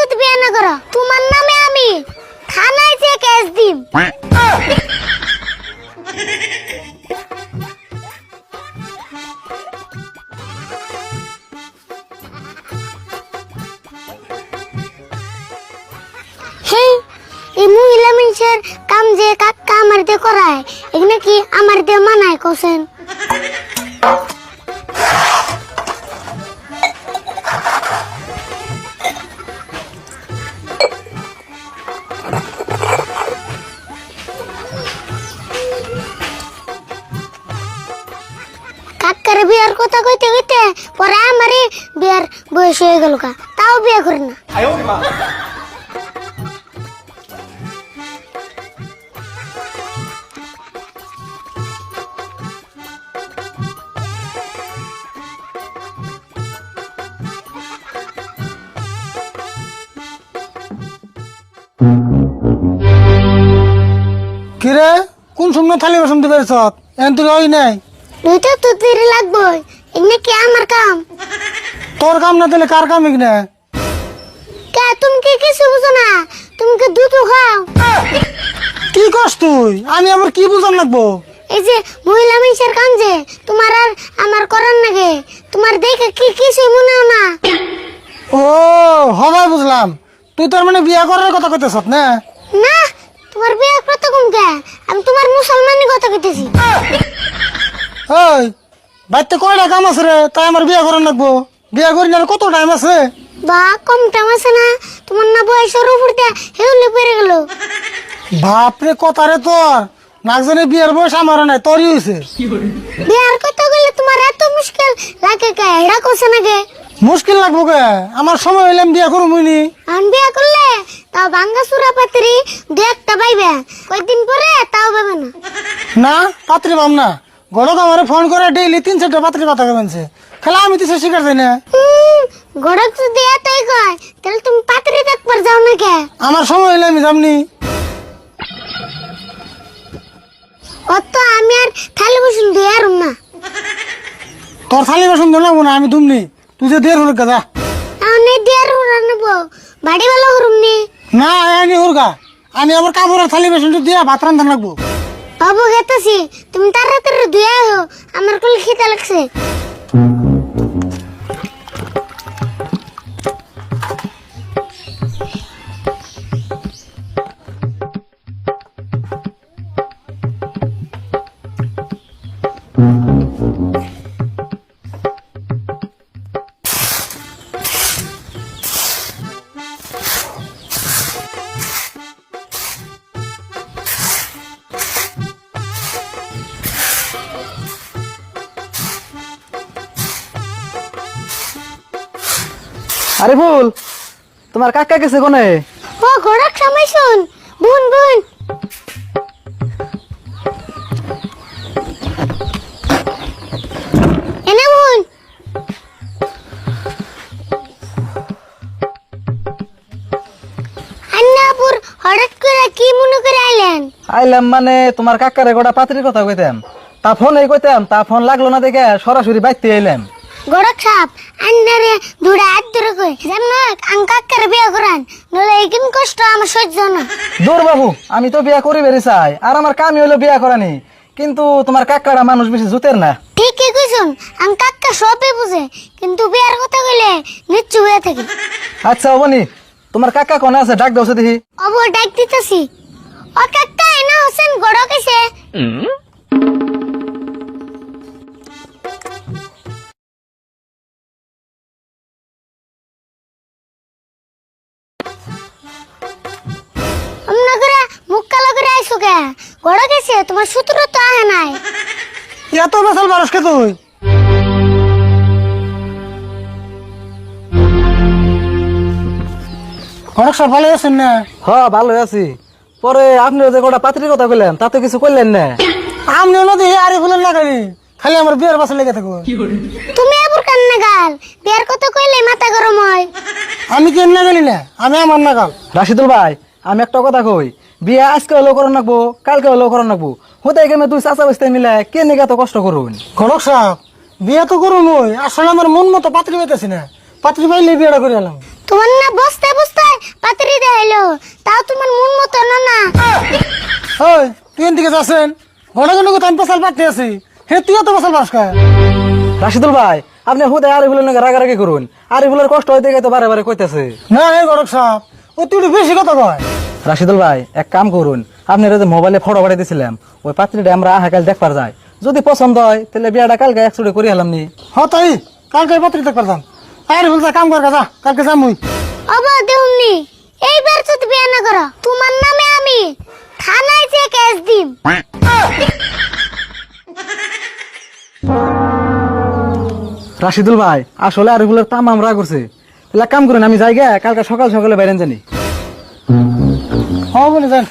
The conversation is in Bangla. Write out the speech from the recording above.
যদি বিয়ে না করো তোমার নামে আমি থানায় যে কেস দিম। হেই, এই মহিলা মানুষের কাম যে কাকা আমার দিয়ে করায় এখানে কি আমার দিয়ে মানায় কোসেন? কাকার বিয়ার কথা কইতে কইতে পরে আমারই বিয়ার বয়স হয়ে গেল, তাও বিয়ে করি না। কিরে কোন সময় থালি বাসন দিবে সব এন তুই ওই নাই? দুইটা তো দেরি লাগবে, এখানে কি আমার কাম? তোর কাম না দিলে কার কাম এখানে? কে তুমি কি কিছু বুঝো না? তুমি কি দুধ খাও? কি করছ তুই? আমি আবার কি বুঝান লাগবো? এই যে মহিলা মানুষের কাম যে তোমার আর আমার করার নাগে, তোমার দেখে কি কিছু মনে হয় না? ও হবাই বুঝলাম, তুই তোর মানে বিয়া করার কথা কইতেছ না? না, তোমার বিয়ে কত কম কে? আমি তোমার মুসলমানি কথা কইতেছি। ওই বাড়িতে কয়টা কাম আছে রে, তাই আমার বিয়া করার লাগবো? বিয়া করি না আর কত টাইম আছে? বা কম টাইম আছে না? তোমার না বয়সের উপর দিয়ে হেউলে পেরে গেল। বাপরে কথা রে তোর, নাকজনে বিয়ের বয়স আমারও নাই, তোরই হয়েছে। বিয়ার কথা গেলে তোমার এত মুশকিল লাগে কে? এটা কোসে নাকি? মুশকিল লাগবো কে? আমার সময় হইলে আমি বিয়া করবো নি। আমি বিয়া করলে তাও ভাঙ্গা চূড়া পাত্রী দু একটা পাইবে, কয়েকদিন পরে তাও পাবে না। না পাত্রী পাম না, গড়ক আমার ফোন করে ডেইলি 3-4টা পাত্রী কথা কেমনছে, খেলা আমি তো সে শিকার যাই না। গড়ক যদি এতই কয় তাহলে তুমি পাত্রী দেখবার যাও না কে? আমার সময় হইলে আমি যামনি। অত আমি আর থালি বসুন দিয়ে আর না। তোর থালি বাসন ধরলাম না, আমি দুমনি, তুই যে দের হুরগা যা। আমি দিয়ে আর নেবো, বাড়ি ভালো করুম নি। না আমি হুরগা, আমি আবার কাপড়ের থালি বাসন দিয়া ভাত রান্ধা লাগবো। বাবু গেতেছি, তুমি তাড়াতাড়ি ধুয়ে আহো, আমার কুল খিদে লাগছে। আরে ফুল, তোমার কাকা গেছে কোনে? ও গড়ক সময় শুন, বুন বুন। এনে বুন। আন্নাপুর হঠাৎ করে কি মনে করে আইলেন? আইলাম মানে তোমার কাকারে গোটা পাত্রীর কথা কইতাম, তা ফোন এই কইতাম, তা ফোন লাগলো না দেখে সরাসরি বাইতে আইলাম। গড়ক সাপ আন্নারে দুড়া হাত ধরে কই যেমন আঙ্কাক্কারে বিয়ে করান, নলে এইকিন কষ্ট আমার সহ্য না। দূর বাবু, আমি তো বিয়া করি বেরি চাই, আর আমার কামই হলো বিয়া করানি, কিন্তু তোমার কাকারা মানুষ বেশি জুতের না। ঠিকই কইছুন, আঙ্কাক্কা সবই বুঝে, কিন্তু বিয়ার কথা কইলে নিচ্ছু হয়ে থাকে। আচ্ছা অবনি, তোমার কাকা কোনে আছে? ডাক দাও দেখি। অব ডাক দিতেছি। ও কাকা এনা হোসেন গড়ক এসে। অমনা করে মুখ কালো করে আইসো কে? গড়ক এসে তোমার সূত্র তো আহে নাই। এত বেসাল বারসকে তুই? গড়ক সব ভালো আছেন না? হ ভালো আছি। পরে আপনি যে গোটা পাত্রীর কথা কইলেন তা তো কিছু কইলেন না। আমি নদী আরে ফুলেন না গাড়ি, খালি আমার বিয়ের বাসা লেগে থাকবো। তুমি আবার কান্না গাল, বিয়ার কথা কইলে মাথা গরম হয়। আমি কেন না গেলি না, আমি আমার না গাল। রাশিদুল ভাই, আমি একটা কথা কই, বিয়ে আজকে হলেও করার নাকবো, কালকে হলেও করার নাকবো। হতে গেলে দুই চাচা বসতে মিলে কে নিয়ে এত কষ্ট করুন? গড়ক সাহেব বিয়ে তো করুন, ওই আসলে আমার মন মতো পাত্রী পাইতেছি না, পাত্রী পাইলে বিয়েটা করে এলাম। তোমার না বসতে বসতে তাও তোমার মন মতো না না। ওই তুই এদিকে যাচ্ছেন ঘন ঘন কথা আমি পেশাল পাঠতে আছি হে তুইও তো পেশাল পাস খায়। রাশিদুল ভাই আপনি হুদে আরিফুলের নাকি রাগারাগি করুন, আরিফুলের কষ্ট হইতে গিয়ে তো বারে বারে কইতেছে। না হে গরক সাপ ও তুই একটু বেশি কথা কয়। রাশিদুল ভাই এক কাম করুন, আপনি যে মোবাইলে ফটো পাঠিয়ে দিয়েছিলাম ওই পাত্রীটা আমরা আহাকাল দেখবার যাই, যদি পছন্দ হয় তাহলে বিয়াটা কালকে একচুটে করি হলাম নি। হ তাই কালকে পত্রিক দেখবার যাম। আরে বলছে কাম কর যা কালকে যাম মুই। অবা দেউনি এইবার যদি বিয়ে না করো তোমার নামে আমি থানায় যে কেস দিম। রাশিদুল ভাই আসলে আরিফুলের তামাম রাগ করছে, তাহলে এক কাম করেন আমি যাই গে কালকে সকাল সকালে বাইরেন জানি। হ বলে যান।